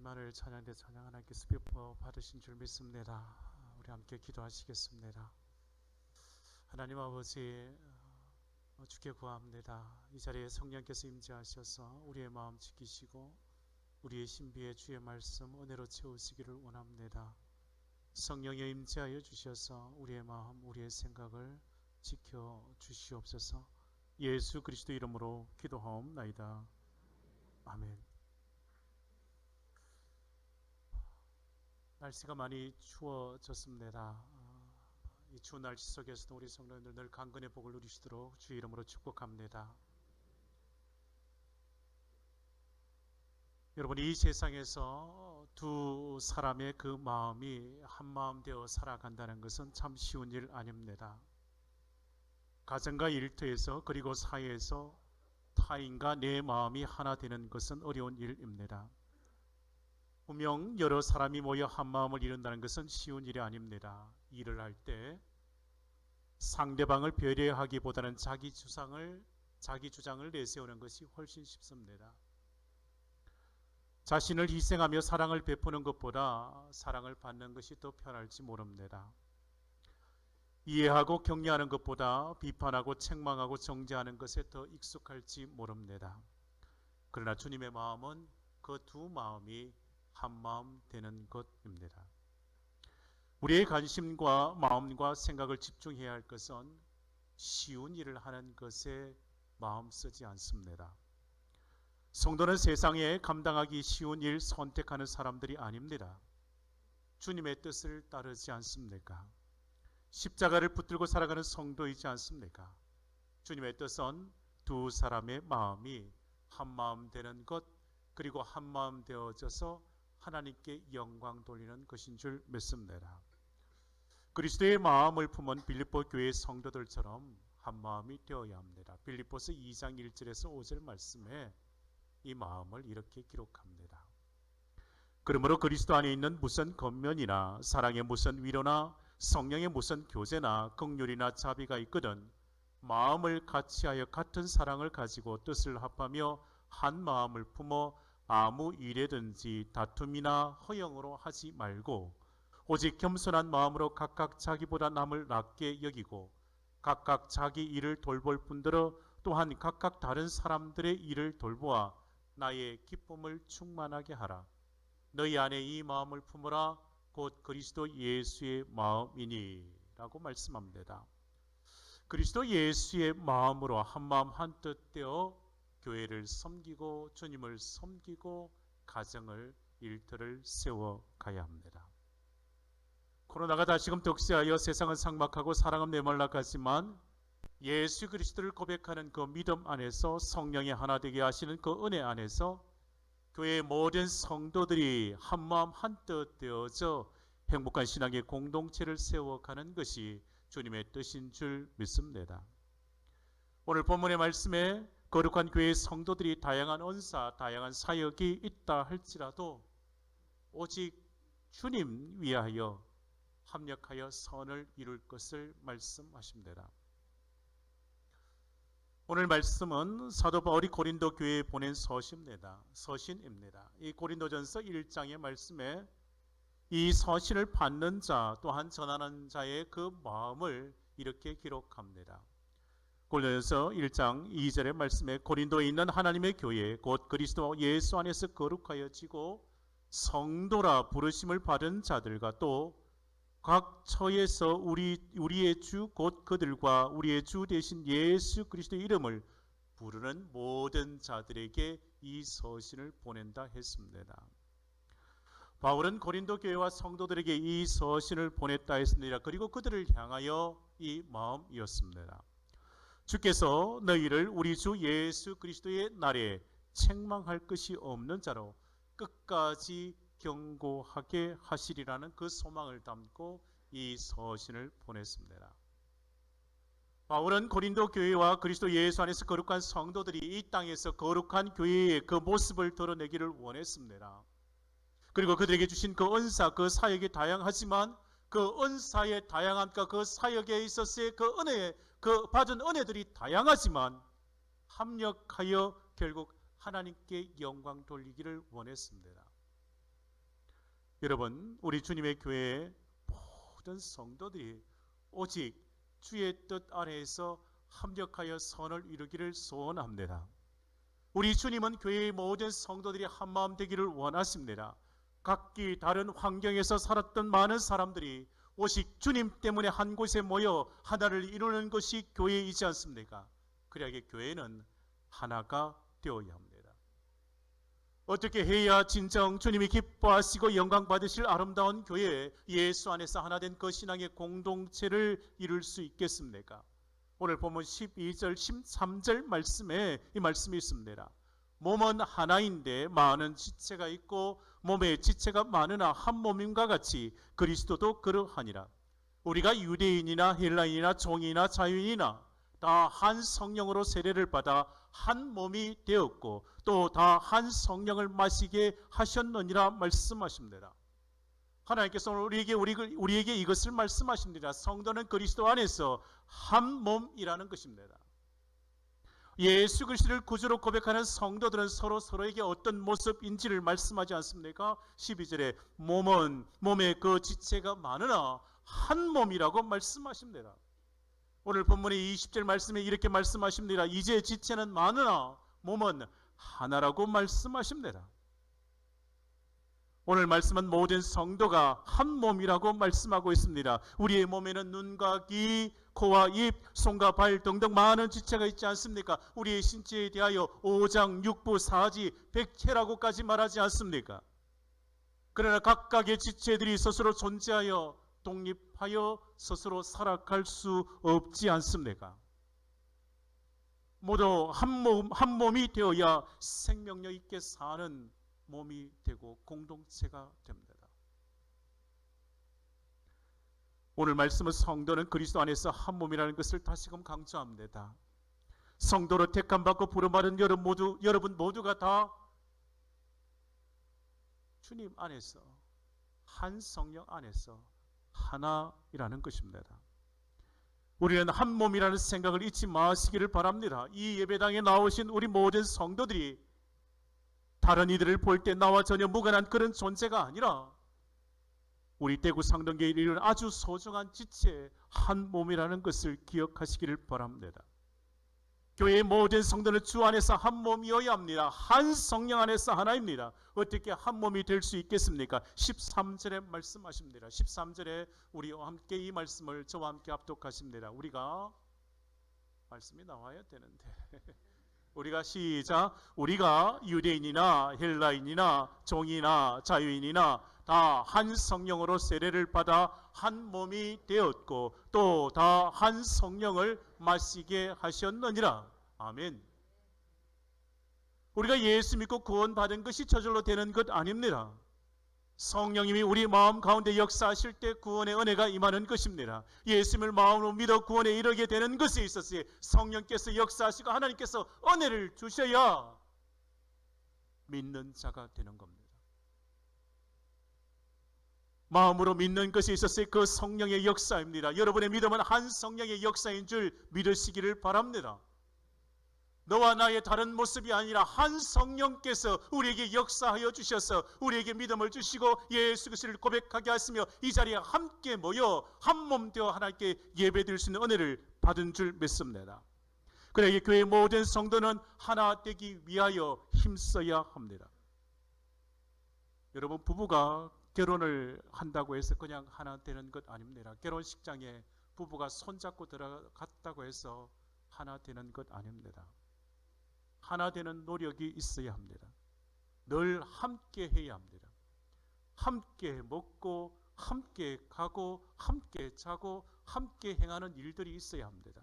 임마누엘 찬양대 찬양 하나님께서 뼈 받으신 줄 믿습니다. 우리 함께 기도하시겠습니다. 하나님 아버지, 주께 구합니다. 이 자리에 성령께서 임재하셔서 우리의 마음 지키시고 우리의 신비에 주의 말씀 은혜로 채우시기를 원합니다. 성령에 임재하여 주셔서 우리의 마음, 우리의 생각을 지켜 주시옵소서. 예수 그리스도 이름으로 기도하옵나이다. 아멘. 날씨가 많이 추워졌습니다. 이 추운 날씨 속에서도 우리 성도님들 늘 강건의 복을 누리시도록 주의 이름으로 축복합니다. 여러분, 이 세상에서 두 사람의 그 마음이 한 마음 되어 살아간다는 것은 참 쉬운 일 아닙니다. 가정과 일터에서 그리고 사회에서 타인과 내 마음이 하나 되는 것은 어려운 일입니다. 분명 여러 사람이 모여 한 마음을 이룬다는 것은 쉬운 일이 아닙니다. 일을 할 때 상대방을 배려하기보다는 자기 주장을 내세우는 것이 훨씬 쉽습니다. 자신을 희생하며 사랑을 베푸는 것보다 사랑을 받는 것이 더 편할지 모릅니다. 이해하고 격려하는 것보다 비판하고 책망하고 정죄하는 것에 더 익숙할지 모릅니다. 그러나 주님의 마음은 그 두 마음이 한 마음 되는 것입니다. 우리의 관심과 마음과 생각을 집중해야 할 것은 쉬운 일을 하는 것에 마음 쓰지 않습니다. 성도는 세상에 감당하기 쉬운 일 선택하는 사람들이 아닙니다. 주님의 뜻을 따르지 않습니까? 십자가를 붙들고 살아가는 성도이지 않습니까? 주님의 뜻은 두 사람의 마음이 한 마음 되는 것, 그리고 한 마음 되어져서 하나님께 영광 돌리는 것인 줄 믿습니다. 그리스도의 마음을 품은 빌립보 교회 성도들처럼 한 마음이 되어야 합니다. 빌립보서 2장 1절에서 5절 말씀에 이 마음을 이렇게 기록합니다. 그러므로 그리스도 안에 있는 무슨 겉면이나 사랑의 무슨 위로나 성령의 무슨 교제나 긍휼이나 자비가 있거든 마음을 같이하여 같은 사랑을 가지고 뜻을 합하며 한 마음을 품어 아무 일에든지 다툼이나 허영으로 하지 말고 오직 겸손한 마음으로 각각 자기보다 남을 낮게 여기고 각각 자기 일을 돌볼 뿐더러 또한 각각 다른 사람들의 일을 돌보아 나의 기쁨을 충만하게 하라. 너희 안에 이 마음을 품으라. 곧 그리스도 예수의 마음이니 라고 말씀합니다. 그리스도 예수의 마음으로 한 마음 한뜻 되어 교회를 섬기고 주님을 섬기고 가정을 일터를 세워가야 합니다. 코로나가 다시금 득세하여 세상은 삭막하고 사랑은 메말라가지만 예수 그리스도를 고백하는 그 믿음 안에서 성령의 하나 되게 하시는 그 은혜 안에서 교회의 모든 성도들이 한마음 한뜻 되어져 행복한 신앙의 공동체를 세워가는 것이 주님의 뜻인 줄 믿습니다. 오늘 본문의 말씀에 거룩한 교회의 성도들이 다양한 은사, 다양한 사역이 있다 할지라도 오직 주님 위하여 합력하여 선을 이룰 것을 말씀하십니다. 오늘 말씀은 사도 바울이 고린도 교회에 보낸 서신입니다. 이 고린도전서 1장의 말씀에 이 서신을 받는 자 또한 전하는 자의 그 마음을 이렇게 기록합니다. 고린도전서 1장 2절의 말씀에 고린도에 있는 하나님의 교회 곧 그리스도 예수 안에서 거룩하여지고 성도라 부르심을 받은 자들과 또 각 처에서 우리의 주 곧 그들과 우리의 주 대신 예수 그리스도의 이름을 부르는 모든 자들에게 이 서신을 보낸다 했습니다. 바울은 고린도 교회와 성도들에게 이 서신을 보냈다 했습니다. 그리고 그들을 향하여 이 마음이었습니다. 주께서 너희를 우리 주 예수 그리스도의 날에 책망할 것이 없는 자로 끝까지 경고하게 하시리라는 그 소망을 담고 이 서신을 보냈습니다. 바울은 고린도 교회와 그리스도 예수 안에서 거룩한 성도들이 이 땅에서 거룩한 교회의 그 모습을 드러내기를 원했습니다. 그리고 그들에게 주신 그 은사, 그 사역이 다양하지만 그 은사의 다양함과 그 사역에 있어서의 그 은혜, 그 받은 은혜들이 다양하지만 합력하여 결국 하나님께 영광 돌리기를 원했습니다. 여러분, 우리 주님의 교회의 모든 성도들이 오직 주의 뜻 아래에서 합력하여 선을 이루기를 소원합니다. 우리 주님은 교회의 모든 성도들이 한마음 되기를 원하십니다. 각기 다른 환경에서 살았던 많은 사람들이 오직 주님 때문에 한 곳에 모여 하나를 이루는 것이 교회이지 않습니까? 그래야 교회는 하나가 되어야 합니다. 어떻게 해야 진정 주님이 기뻐하시고 영광 받으실 아름다운 교회, 예수 안에서 하나 된 그 신앙의 공동체를 이룰 수 있겠습니까? 오늘 보면 12절, 13절 말씀에 이 말씀이 있습니다. 몸은 하나인데 많은 지체가 있고 몸에 지체가 많으나 한 몸임과 같이 그리스도도 그러하니라. 우리가 유대인이나 헬라인이나 종이나 자유인이나 다 한 성령으로 세례를 받아 한 몸이 되었고 또 다 한 성령을 마시게 하셨느니라 말씀하십니다. 하나님께서 우리에게 이것을 말씀하십니다. 성도는 그리스도 안에서 한 몸이라는 것입니다. 예수 그리스도를 구주로 고백하는 성도들은 서로에게 어떤 모습인지를 말씀하지 않습니까? 12절에 몸에 그 지체가 많으나 한 몸이라고 말씀하십니다. 오늘 본문의 20절 말씀에 이렇게 말씀하십니다. 이제 지체는 많으나 몸은 하나라고 말씀하십니다. 오늘 말씀은 모든 성도가 한 몸이라고 말씀하고 있습니다. 우리의 몸에는 눈과 귀, 코와 입, 손과 발 등등 많은 지체가 있지 않습니까? 우리의 신체에 대하여 오장, 육부, 사지, 백체라고까지 말하지 않습니까? 그러나 각각의 지체들이 스스로 존재하여 독립하여 스스로 살아갈 수 없지 않습니까? 모두 한 몸이 되어야 생명력 있게 사는 몸이 되고 공동체가 됩니다. 오늘 말씀은 성도는 그리스도 안에서 한 몸이라는 것을 다시금 강조합니다. 성도로 택함받고 부름받은 여러분 모두가 다 주님 안에서 한 성령 안에서 하나이라는 것입니다. 우리는 한 몸이라는 생각을 잊지 마시기를 바랍니다. 이 예배당에 나오신 우리 모든 성도들이 다른 이들을 볼 때 나와 전혀 무관한 그런 존재가 아니라 우리 대구 상동교회에 이르는 아주 소중한 지체 한 몸이라는 것을 기억하시기를 바랍니다. 교회의 모든 성도는 주 안에서 한 몸이어야 합니다. 한 성령 안에서 하나입니다. 어떻게 한 몸이 될 수 있겠습니까? 13절에 말씀하십니다. 13절에 우리와 함께 이 말씀을 저와 함께 합독하십니다. 우리가 말씀이 나와야 되는데 우리가 시작. 우리가 유대인이나 헬라인이나 종이나 자유인이나 다 한 성령으로 세례를 받아 한 몸이 되었고 또 다 한 성령을 마시게 하셨느니라. 아멘. 우리가 예수 믿고 구원받은 것이 저절로 되는 것 아닙니다. 성령님이 우리 마음 가운데 역사하실 때 구원의 은혜가 임하는 것입니다. 예수님을 마음으로 믿어 구원에 이르게 되는 것에 있어서 성령께서 역사하시고 하나님께서 은혜를 주셔야 믿는 자가 되는 겁니다. 마음으로 믿는 것에 있어서 그 성령의 역사입니다. 여러분의 믿음은 한 성령의 역사인 줄 믿으시기를 바랍니다. 너와 나의 다른 모습이 아니라 한 성령께서 우리에게 역사하여 주셔서 우리에게 믿음을 주시고 예수 그리스도를 고백하게 하시며 이 자리에 함께 모여 한 몸 되어 하나님께 예배드릴 수 있는 은혜를 받은 줄 믿습니다. 그러기에 교회의 모든 성도는 하나 되기 위하여 힘써야 합니다. 여러분, 부부가 결혼을 한다고 해서 그냥 하나 되는 것 아닙니다. 결혼식장에 부부가 손잡고 들어갔다고 해서 하나 되는 것 아닙니다. 하나 되는 노력이 있어야 합니다. 늘 함께 해야 합니다. 함께 먹고 함께 가고 함께 자고 함께 행하는 일들이 있어야 합니다.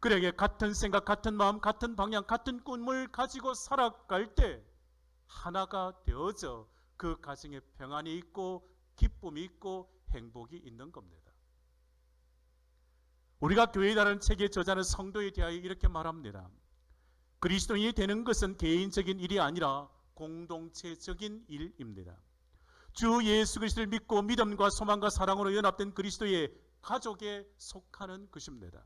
그러기에 같은 생각, 같은 마음, 같은 방향, 같은 꿈을 가지고 살아갈 때 하나가 되어져 그 가정에 평안이 있고 기쁨이 있고 행복이 있는 겁니다. 우리가 교회라는 책의 저자는 성도에 대하여 이렇게 말합니다. 그리스도인이 되는 것은 개인적인 일이 아니라 공동체적인 일입니다. 주 예수 그리스도를 믿고 믿음과 소망과 사랑으로 연합된 그리스도의 가족에 속하는 것입니다.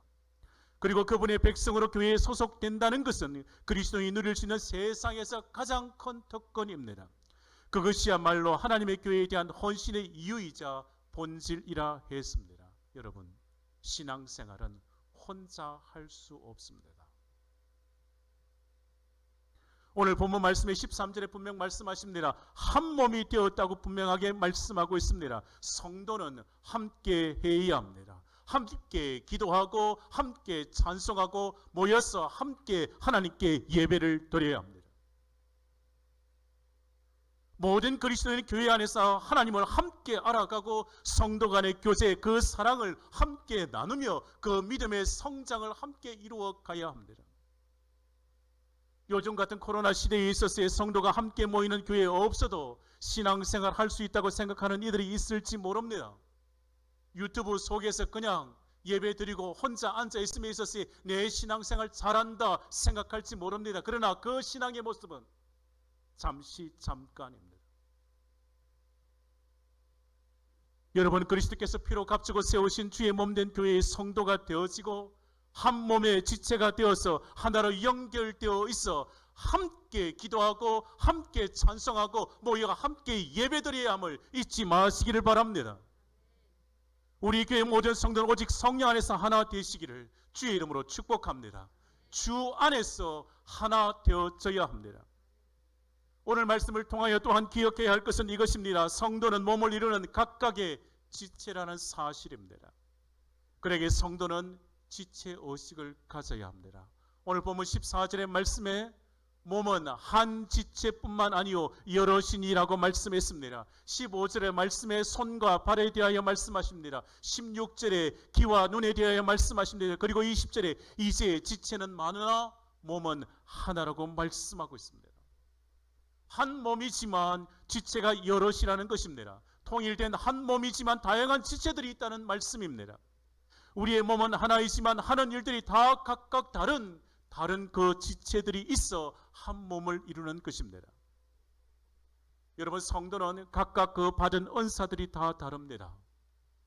그리고 그분의 백성으로 교회에 소속된다는 것은 그리스도인이 누릴 수 있는 세상에서 가장 큰 특권입니다. 그것이야말로 하나님의 교회에 대한 헌신의 이유이자 본질이라 했습니다. 여러분, 신앙생활은 혼자 할 수 없습니다. 오늘 본문 말씀의 13절에 분명 말씀하십니다. 한 몸이 되었다고 분명하게 말씀하고 있습니다. 성도는 함께 해야 합니다. 함께 기도하고 함께 찬송하고 모여서 함께 하나님께 예배를 드려야 합니다. 모든 그리스도인 교회 안에서 하나님을 함께 알아가고 성도 간의 교제, 그 사랑을 함께 나누며 그 믿음의 성장을 함께 이루어 가야 합니다. 요즘 같은 코로나 시대에 있어서의 성도가 함께 모이는 교회에 없어도 신앙생활 할 수 있다고 생각하는 이들이 있을지 모릅니다. 유튜브 속에서 그냥 예배 드리고 혼자 앉아 있음에 있어서 내 신앙생활 잘한다 생각할지 모릅니다. 그러나 그 신앙의 모습은 잠깐입니다. 여러분, 그리스도께서 피로 값주고 세우신 주의 몸된 교회의 성도가 되어지고 한 몸의 지체가 되어서 하나로 연결되어 있어 함께 기도하고 함께 찬송하고 모여 함께 예배드려야 함을 잊지 마시기를 바랍니다. 우리 교회 모든 성도는 오직 성령 안에서 하나 되시기를 주의 이름으로 축복합니다. 주 안에서 하나 되어져야 합니다. 오늘 말씀을 통하여 또한 기억해야 할 것은 이것입니다. 성도는 몸을 이루는 각각의 지체라는 사실입니다. 그러기에 성도는 지체의식을 가져야 합니다. 오늘 보면 14절의 말씀에 몸은 한 지체뿐만 아니요 여럿이니라고 말씀했습니다. 15절의 말씀에 손과 발에 대하여 말씀하십니다. 16절에 귀와 눈에 대하여 말씀하십니다. 그리고 20절에 이제 지체는 많으나 몸은 하나라고 말씀하고 있습니다. 한 몸이지만 지체가 여럿이라는 것입니다. 통일된 한 몸이지만 다양한 지체들이 있다는 말씀입니다. 우리의 몸은 하나이지만 하는 일들이 다 각각 다른 그 지체들이 있어 한 몸을 이루는 것입니다. 여러분, 성도는 각각 그 받은 은사들이 다 다릅니다.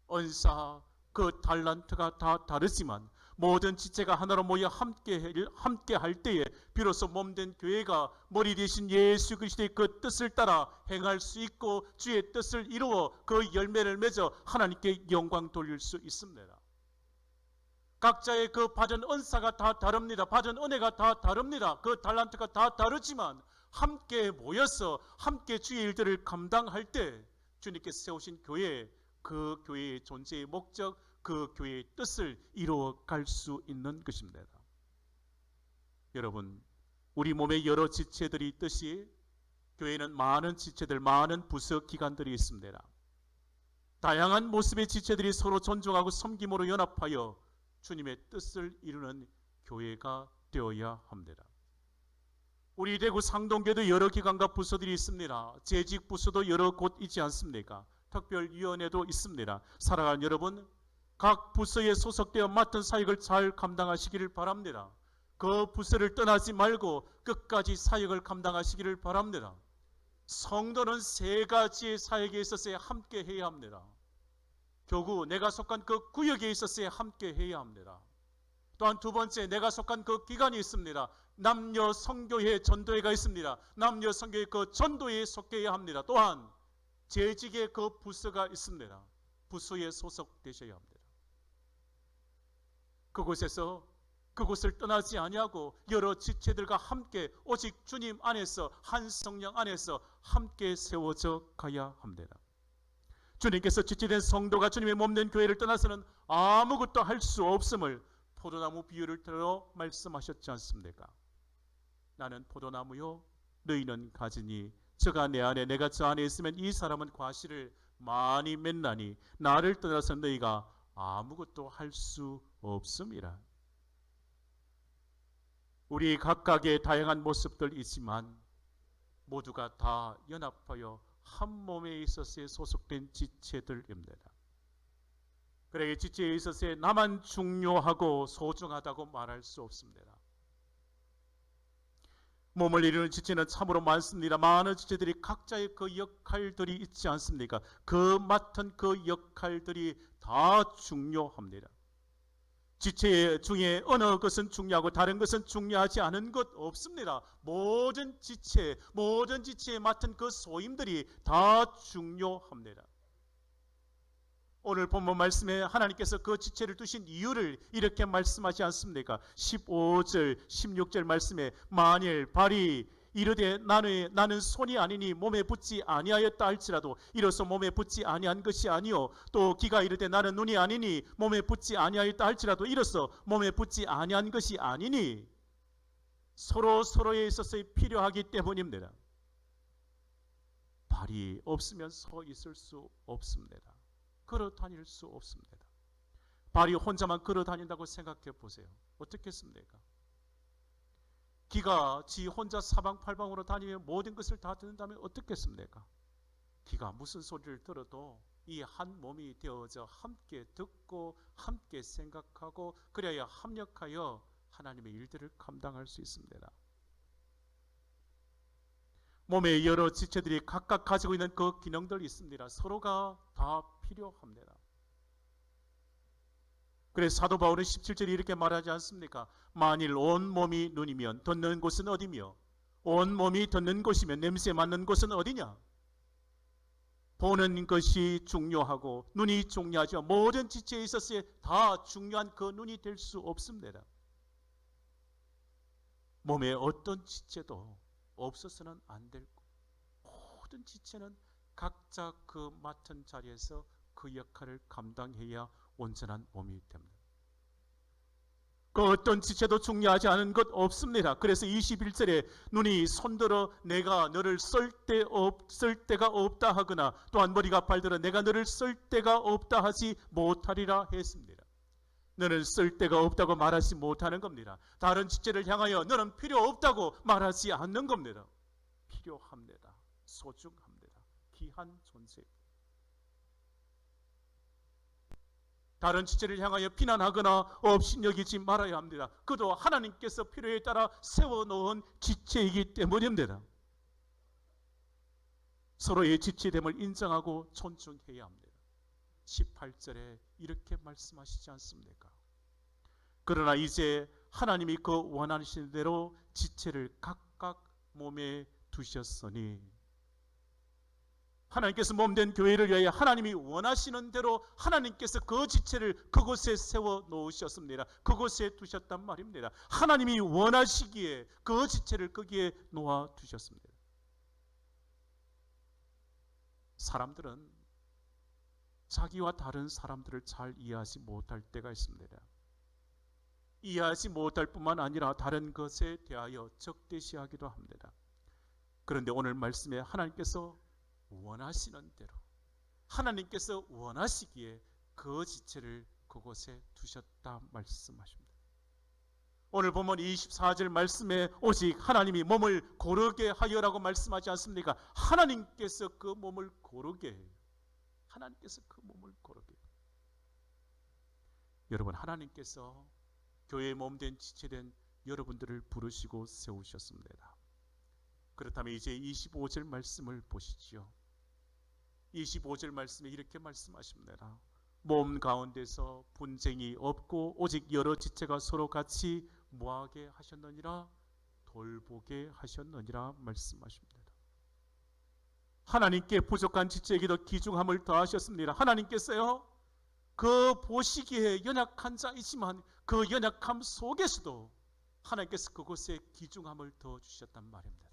은사, 그 달란트가 다 다르지만 모든 지체가 하나로 모여 함께 할 때에 비로소 몸된 교회가 머리 대신 예수 그리스도의 그 뜻을 따라 행할 수 있고 주의 뜻을 이루어 그 열매를 맺어 하나님께 영광 돌릴 수 있습니다. 각자의 그 받은 은사가 다 다릅니다. 받은 은혜가 다 다릅니다. 그 달란트가 다 다르지만 함께 모여서 함께 주의 일들을 감당할 때 주님께서 세우신 교회, 그 교회의 존재의 목적, 그 교회의 뜻을 이루어갈 수 있는 것입니다. 여러분, 우리 몸에 여러 지체들이 있듯이 교회는 많은 지체들, 많은 부서 기관들이 있습니다. 다양한 모습의 지체들이 서로 존중하고 섬김으로 연합하여 주님의 뜻을 이루는 교회가 되어야 합니다. 우리 대구 상동교도 여러 기관과 부서들이 있습니다. 재직 부서도 여러 곳 있지 않습니까? 특별위원회도 있습니다. 사랑하는 여러분, 각 부서에 소속되어 맡은 사역을 잘 감당하시기를 바랍니다. 그 부서를 떠나지 말고 끝까지 사역을 감당하시기를 바랍니다. 성도는 세 가지의 사역에 있어서 함께 해야 합니다. 교구, 내가 속한 그 구역에 있어서 함께 해야 합니다. 또한 두 번째, 내가 속한 그 기관이 있습니다. 남녀 선교회 전도회가 있습니다. 남녀 선교회 그 전도회에 속해야 합니다. 또한 재직의 그 부서가 있습니다. 부서에 소속되셔야 합니다. 그곳을 떠나지 아니하고 여러 지체들과 함께 오직 주님 안에서 한 성령 안에서 함께 세워져 가야 합니다. 주님께서 지체된 성도가 주님의 몸된 교회를 떠나서는 아무것도 할 수 없음을 포도나무 비유를 들어 말씀하셨지 않습니까? 나는 포도나무요, 너희는 가지니 저가 내 안에 내가 저 안에 있으면 이 사람은 과실을 많이 맺나니 나를 떠나서 너희가 아무것도 할 수 없음이라. 우리 각각의 다양한 모습들 있지만 모두가 다 연합하여 한 몸에 있어서 소속된 지체들입니다. 그러기에 지체에 있어서 나만 중요하고 소중하다고 말할 수 없습니다. 몸을 이루는 지체는 참으로 많습니다. 많은 지체들이 각자의 그 역할들이 있지 않습니까? 그 맡은 그 역할들이 다 중요합니다. 지체 중에 어느 것은 중요하고 다른 것은 중요하지 않은 것 없습니다. 모든 지체에 맡은 그 소임들이 다 중요합니다. 오늘 본문 말씀에 하나님께서 그 지체를 두신 이유를 이렇게 말씀하지 않습니까? 15절, 16절 말씀에 만일 발이 이르되 나는 손이 아니니 몸에 붙지 아니하였다 할지라도 이로써 몸에 붙지 아니한 것이 아니요 또 귀가 이르되 나는 눈이 아니니 몸에 붙지 아니하였다 할지라도 이로써 몸에 붙지 아니한 것이 아니니 서로에 있어서 필요하기 때문입니다. 발이 없으면 서 있을 수 없습니다. 걸어 다닐 수 없습니다. 발이 혼자만 걸어 다닌다고 생각해 보세요. 어떻겠습니까? 귀가 지 혼자 사방팔방으로 다니며 모든 것을 다 듣는다면 어떻겠습니까? 귀가 무슨 소리를 들어도 이 한 몸이 되어져 함께 듣고 함께 생각하고 그래야 합력하여 하나님의 일들을 감당할 수 있습니다. 몸의 여러 지체들이 각각 가지고 있는 그 기능들이 있습니다. 서로가 다 필요합니다. 그래서 사도 바울은 17절에 이렇게 말하지 않습니까? 만일 온 몸이 눈이면 듣는 곳은 어디며 온 몸이 듣는 곳이면 냄새 맡는 곳은 어디냐? 보는 것이 중요하고 눈이 중요하죠. 모든 지체에 있어서 다 중요한 그 눈이 될 수 없습니다. 몸의 어떤 지체도 없어서는 안 될 것. 모든 지체는 각자 그 맡은 자리에서 그 역할을 감당해야 온전한 몸이 됩니다. 그 어떤 지체도 중요하지 않은 것 없습니다. 그래서 21절에 눈이 손들어 내가 너를 쓸 데가 없다 하거나 또한 머리가 발들어 내가 너를 쓸 데가 없다 하지 못하리라 했습니다. 너는 쓸 데가 없다고 말하지 못하는 겁니다. 다른 지체를 향하여 너는 필요 없다고 말하지 않는 겁니다. 필요합니다. 소중합니다. 귀한 존재입니다. 다른 지체를 향하여 비난하거나 업신여기지 말아야 합니다. 그도 하나님께서 필요에 따라 세워놓은 지체이기 때문입니다. 서로의 지체됨을 인정하고 존중해야 합니다. 18절에 이렇게 말씀하시지 않습니까? 그러나 이제 하나님이 그 원하시는 대로 지체를 각각 몸에 두셨으니 하나님께서 몸된 교회를 위하여 하나님이 원하시는 대로 하나님께서 그 지체를 그곳에 세워 놓으셨습니다. 그곳에 두셨단 말입니다. 하나님이 원하시기에 그 지체를 거기에 놓아 두셨습니다. 사람들은 자기와 다른 사람들을 잘 이해하지 못할 때가 있습니다. 이해하지 못할 뿐만 아니라 다른 것에 대하여 적대시하기도 합니다. 그런데 오늘 말씀에 하나님께서 원하시는 대로 하나님께서 원하시기에 그 지체를 그곳에 두셨다 말씀하십니다. 오늘 보면 24절 말씀에 오직 하나님이 몸을 고르게 하여라고 말씀하지 않습니까? 하나님께서 그 몸을 고르게 해요. 하나님께서 그 몸을 고르게 해요. 여러분, 하나님께서 교회의 몸된 지체된 여러분들을 부르시고 세우셨습니다. 그렇다면 이제 25절 말씀을 보시지요. 25절 말씀에 이렇게 말씀하십니다. 몸 가운데서 분쟁이 없고 오직 여러 지체가 서로 같이 뭐하게 하셨느니라? 돌보게 하셨느니라 말씀하십니다. 하나님께 부족한 지체에게도 귀중함을 더하셨습니다. 하나님께서요, 그 보시기에 연약한 자이지만 그 연약함 속에서도 하나님께서 그곳에 귀중함을 더 주셨단 말입니다.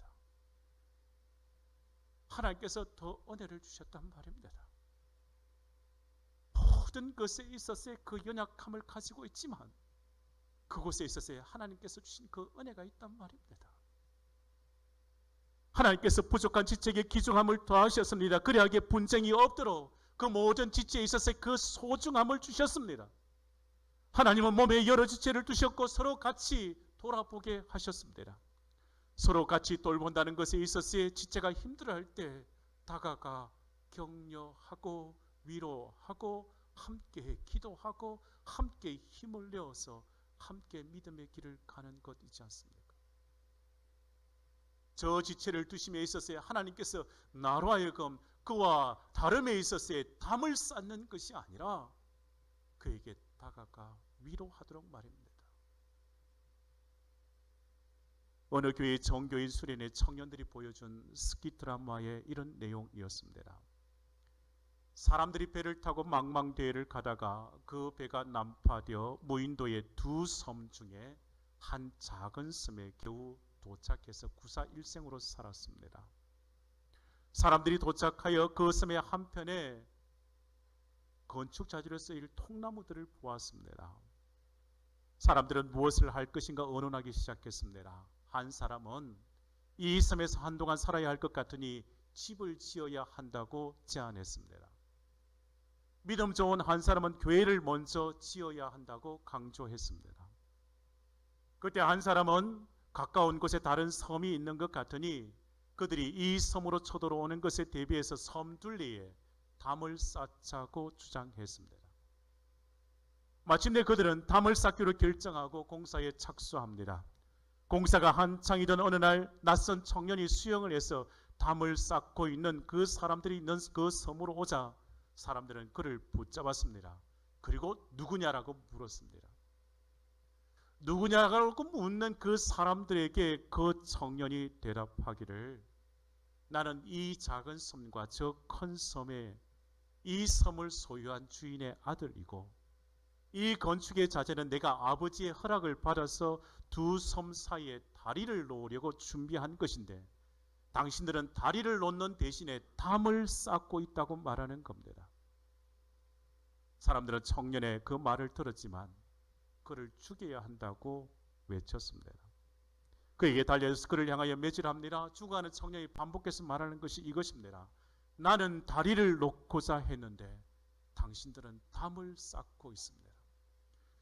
하나님께서 더 은혜를 주셨단 말입니다. 모든 것에 있어서 그 연약함을 가지고 있지만 그곳에 있어서 하나님께서 주신 그 은혜가 있단 말입니다. 하나님께서 부족한 지체에게 귀중함을 더하셨습니다. 그래야게 분쟁이 없도록 그 모든 지체에 있어서 그 소중함을 주셨습니다. 하나님은 몸에 여러 지체를 두셨고 서로 같이 돌아보게 하셨습니다. 서로 같이 돌본다는 것에 있어서 지체가 힘들어할 때 다가가 격려하고 위로하고 함께 기도하고 함께 힘을 내어서 함께 믿음의 길을 가는 것이지 않습니까? 저 지체를 두심에 있어서 하나님께서 나로 하여금 그와 다름에 있어서 담을 쌓는 것이 아니라 그에게 다가가 위로하도록 말입니다. 어느 교회 정교인 수련회 청년들이 보여준 스키 드라마의 이런 내용이었습니다. 사람들이 배를 타고 망망대해를 가다가 그 배가 난파되어 무인도의 두 섬 중에 한 작은 섬에 겨우 도착해서 구사일생으로 살았습니다. 사람들이 도착하여 그 섬의 한편에 건축 자재로 쓰일 통나무들을 보았습니다. 사람들은 무엇을 할 것인가 의논하기 시작했습니다. 한 사람은 이 섬에서 한동안 살아야 할 것 같으니 집을 지어야 한다고 제안했습니다. 믿음 좋은 한 사람은 교회를 먼저 지어야 한다고 강조했습니다. 그때 한 사람은 가까운 곳에 다른 섬이 있는 것 같으니 그들이 이 섬으로 쳐들어오는 것에 대비해서 섬 둘레에 담을 쌓자고 주장했습니다. 마침내 그들은 담을 쌓기로 결정하고 공사에 착수합니다. 공사가 한창이던 어느 날 낯선 청년이 수영을 해서 담을 쌓고 있는 그 사람들이 있는 그 섬으로 오자 사람들은 그를 붙잡았습니다. 그리고 누구냐라고 물었습니다. 누구냐라고 묻는 그 사람들에게 그 청년이 대답하기를 나는 이 작은 섬과 저 큰 섬에 이 섬을 소유한 주인의 아들이고 이 건축의 자재는 내가 아버지의 허락을 받아서 두 섬 사이에 다리를 놓으려고 준비한 것인데 당신들은 다리를 놓는 대신에 담을 쌓고 있다고 말하는 겁니다. 사람들은 청년의 그 말을 들었지만 그를 죽여야 한다고 외쳤습니다. 그에게 달려서 그를 향하여 매질합니다. 죽어가는 청년이 반복해서 말하는 것이 이것입니다. 나는 다리를 놓고자 했는데 당신들은 담을 쌓고 있습니다.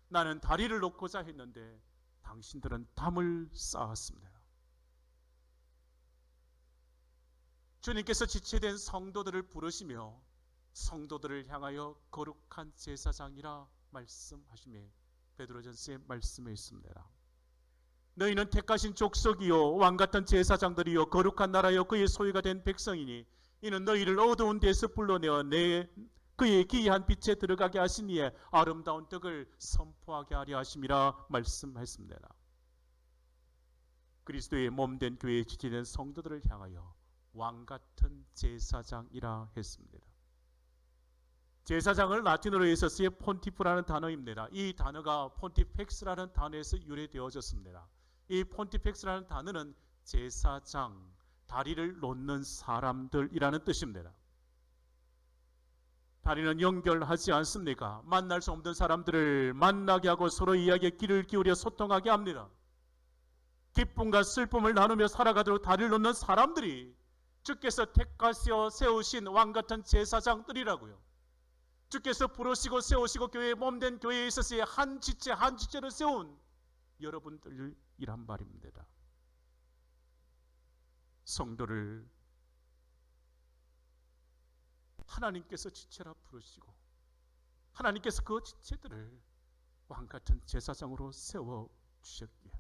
나는 다리를 놓고자 했는데 당신들은 담을 쌓았습니다. 주님께서 지체된 성도들을 부르시며 성도들을 향하여 거룩한 제사장이라 말씀하시며 베드로전서의 말씀에 있습니다. 너희는 택하신 족속이요 왕같은 제사장들이요 거룩한 나라요 그의 소유가 된 백성이니 이는 너희를 어두운 데서 불러내어 그의 기이한 빛에 들어가게 하신 이에 아름다운 덕을 선포하게 하려 하심이라 말씀했습니다. 그리스도의 몸된 교회에 지체된 성도들을 향하여 왕같은 제사장이라 했습니다. 제사장을 라틴어로 해서 폰티프라는 단어입니다. 이 단어가 폰티펙스라는 단어에서 유래되어졌습니다. 이 폰티펙스라는 단어는 제사장, 다리를 놓는 사람들이라는 뜻입니다. 다리는 연결하지 않습니까? 만날 수 없는 사람들을 만나게 하고 서로 이야기에 귀를 기울여 소통하게 합니다. 기쁨과 슬픔을 나누며 살아가도록 다리를 놓는 사람들이 주께서 택하시어 세우신 왕같은 제사장들이라고요. 주께서 부르시고 세우시고 교회의 몸된 교회에 있어서 한 지체 한 지체를 세운 여러분들이란 말입니다. 성도를 하나님께서 지체라 부르시고 하나님께서 그 지체들을 왕같은 제사장으로 세워주셨기에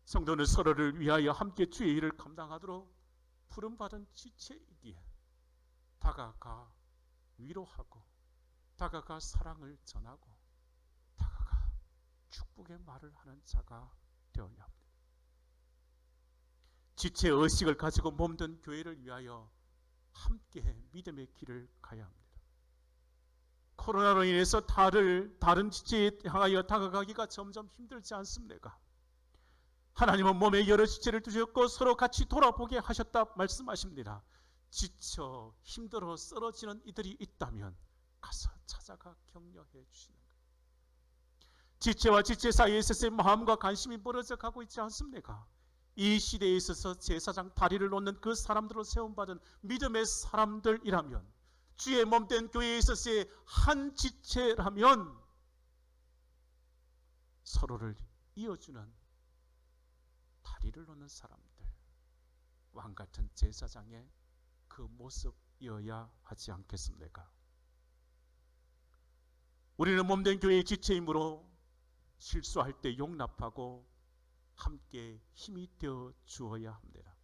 성도는 서로를 위하여 함께 주의 일을 감당하도록 부름받은 지체이기에 다가가 위로하고 다가가 사랑을 전하고 다가가 축복의 말을 하는 자가 되어야 합니다. 지체 의식을 가지고 몸든 교회를 위하여 함께 믿음의 길을 가야 합니다. 코로나로 인해서 다른 지체에 향하여 다가가기가 점점 힘들지 않습니까? 하나님은 몸에 여러 지체를 두셨고 서로 같이 돌아보게 하셨다 말씀하십니다. 지쳐 힘들어 쓰러지는 이들이 있다면 가서 찾아가 격려해 주시는 거예요. 지체와 지체 사이에 있어서 마음과 관심이 멀어져 가고 있지 않습니까? 이 시대에 있어서 제사장 다리를 놓는 그 사람들로 세움받은 믿음의 사람들이라면 주의 몸된 교회에 있어서의 한 지체라면 서로를 이어주는 다리를 놓는 사람들, 왕같은 제사장의 그 모습이어야 하지 않겠습니까? 우리는 몸된 교회의 지체이므로 실수할 때 용납하고 함께 힘이 되어 주어야 합니다.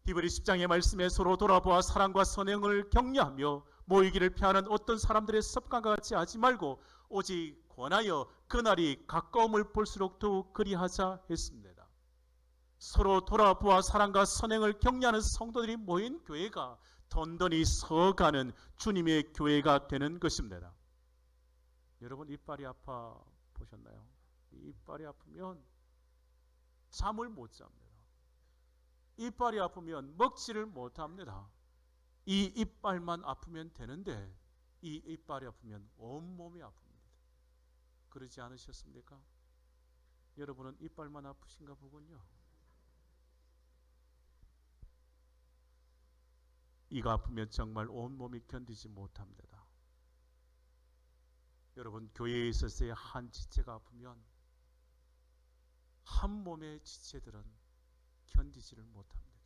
히브리 10장의 말씀에 서로 돌아보아 사랑과 선행을 격려하며 모이기를 피하는 어떤 사람들의 습관과 같이 하지 말고 오직 권하여 그날이 가까움을 볼수록 더욱 그리하자 했습니다. 서로 돌아보아 사랑과 선행을 격려하는 성도들이 모인 교회가 던던히 서가는 주님의 교회가 되는 것입니다. 여러분, 이빨이 아파 보셨나요? 이빨이 아프면 잠을 못 잡니다. 이빨이 아프면 먹지를 못합니다. 이 이빨만 아프면 되는데 이 이빨이 아프면 온몸이 아픕니다. 그러지 않으셨습니까? 여러분은 이빨만 아프신가 보군요. 이가 아프면 정말 온몸이 견디지 못합니다. 여러분, 교회에 있어서의 한 지체가 아프면 한 몸의 지체들은 견디지를 못합니다.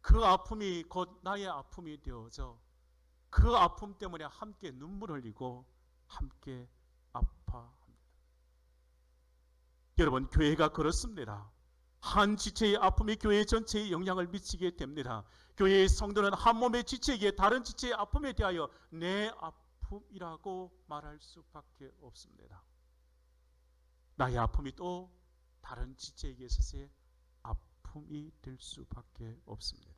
그 아픔이 곧 나의 아픔이 되어져 그 아픔 때문에 함께 눈물 흘리고 함께 아파합니다. 여러분, 교회가 그렇습니다. 한 지체의 아픔이 교회 전체에 영향을 미치게 됩니다. 교회의 성도는 한 몸의 지체에게 다른 지체의 아픔에 대하여 내 아픔이라고 말할 수밖에 없습니다. 나의 아픔이 또 다른 지체에게 있어서의 아픔이 될 수밖에 없습니다.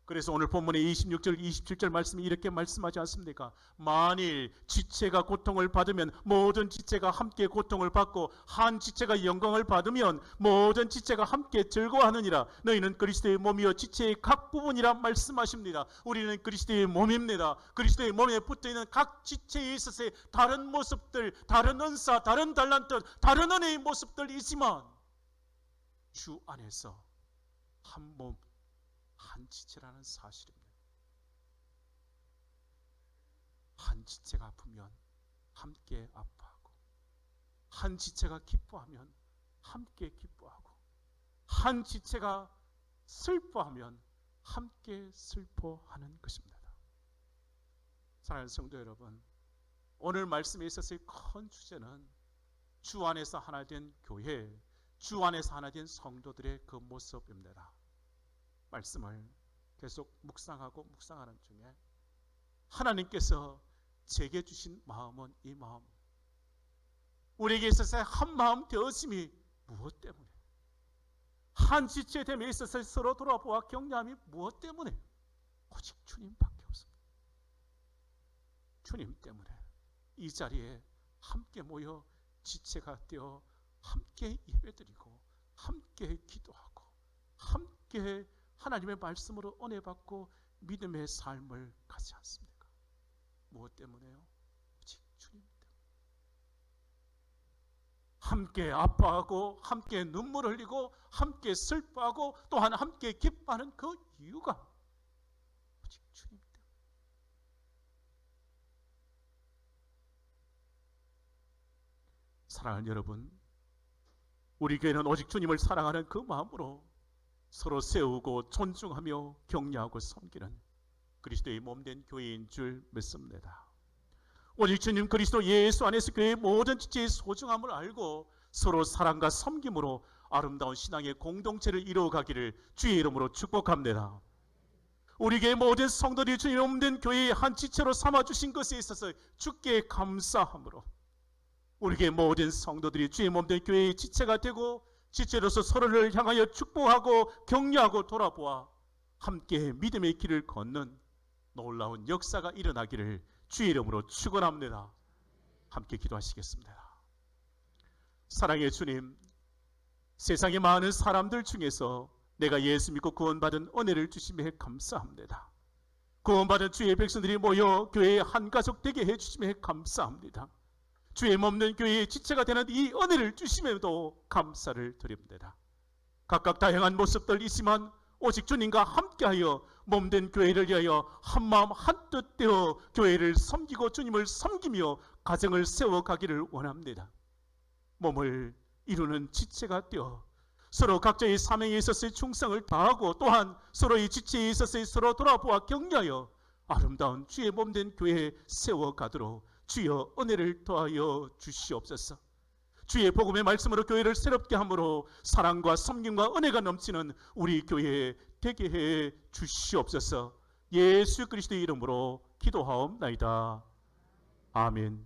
그래서 오늘 본문의 26절, 27절 말씀이 이렇게 말씀하지 않습니까? 만일 지체가 고통을 받으면 모든 지체가 함께 고통을 받고 한 지체가 영광을 받으면 모든 지체가 함께 즐거워하느니라. 너희는 그리스도의 몸이요 지체의 각 부분이라 말씀하십니다. 우리는 그리스도의 몸입니다. 그리스도의 몸에 붙어있는 각 지체에 있어서의 다른 모습들, 다른 은사, 다른 달란트, 다른 은혜의 모습들이 있지만 주 안에서 한 몸, 한 지체라는 사실입니다. 한 지체가 아프면 함께 아파하고, 한 지체가 기뻐하면 함께 기뻐하고, 한 지체가 슬퍼하면 함께 슬퍼하는 것입니다. 사랑하는 성도 여러분, 오늘 말씀에 있어서의 큰 주제는 주 안에서 하나 된 교회, 주 안에서 하나 된 성도들의 그 모습입니다. 말씀을 계속 묵상하는 중에 하나님께서 제게 주신 마음은 이 마음, 우리에게 있어서 한 마음 되어짐이 무엇 때문에, 한 지체됨에 있어서 서로 돌아보아 격려함이 무엇 때문에? 오직 주님밖에 없습니다. 주님 때문에 이 자리에 함께 모여 지체가 되어 함께 예배드리고 함께 기도하고 함께 하나님의 말씀으로 은혜 받고 믿음의 삶을 가지 않습니까? 무엇 때문에요? 오직 주님 때문에. 함께 아파하고 함께 눈물 흘리고 함께 슬퍼하고 또한 함께 기뻐하는 그 이유가 오직 주님 때문에. 사랑하는 여러분, 우리 교회는 오직 주님을 사랑하는 그 마음으로 서로 세우고 존중하며 격려하고 섬기는 그리스도의 몸된 교회인 줄 믿습니다. 오직 주님 그리스도 예수 안에서 교회의 모든 지체의 소중함을 알고 서로 사랑과 섬김으로 아름다운 신앙의 공동체를 이루어가기를 주의 이름으로 축복합니다. 우리 교회 모든 성도들이 주님 몸된 교회의 한 지체로 삼아주신 것에 있어서 주께 감사함으로 우리 교회 모든 성도들이 주의 몸된 교회의 지체가 되고 지체로서 서로를 향하여 축복하고 격려하고 돌아보아 함께 믿음의 길을 걷는 놀라운 역사가 일어나기를 주의 이름으로 축원합니다. 함께 기도하시겠습니다. 사랑의 주님, 세상의 많은 사람들 중에서 내가 예수 믿고 구원받은 은혜를 주심에 감사합니다. 구원받은 주의 백성들이 모여 교회의 한 가족 되게 해주심에 감사합니다. 주의 몸된 교회의 지체가 되는 이 은혜를 주심에도 감사를 드립니다. 각각 다양한 모습들 있지만 오직 주님과 함께하여 몸된 교회를 위하여 한마음 한뜻 되어 교회를 섬기고 주님을 섬기며 가정을 세워가기를 원합니다. 몸을 이루는 지체가 되어 서로 각자의 사명에 있어서의 충성을 다하고 또한 서로의 지체에 있어서의 서로 돌아보아 격려하여 아름다운 주의 몸된 교회에 세워가도록 주여 은혜를 더하여 주시옵소서. 주의 복음의 말씀으로 교회를 새롭게 함으로 사랑과 섬김과 은혜가 넘치는 우리 교회에 되게 해 주시옵소서. 예수 그리스도의 이름으로 기도하옵나이다. 아멘.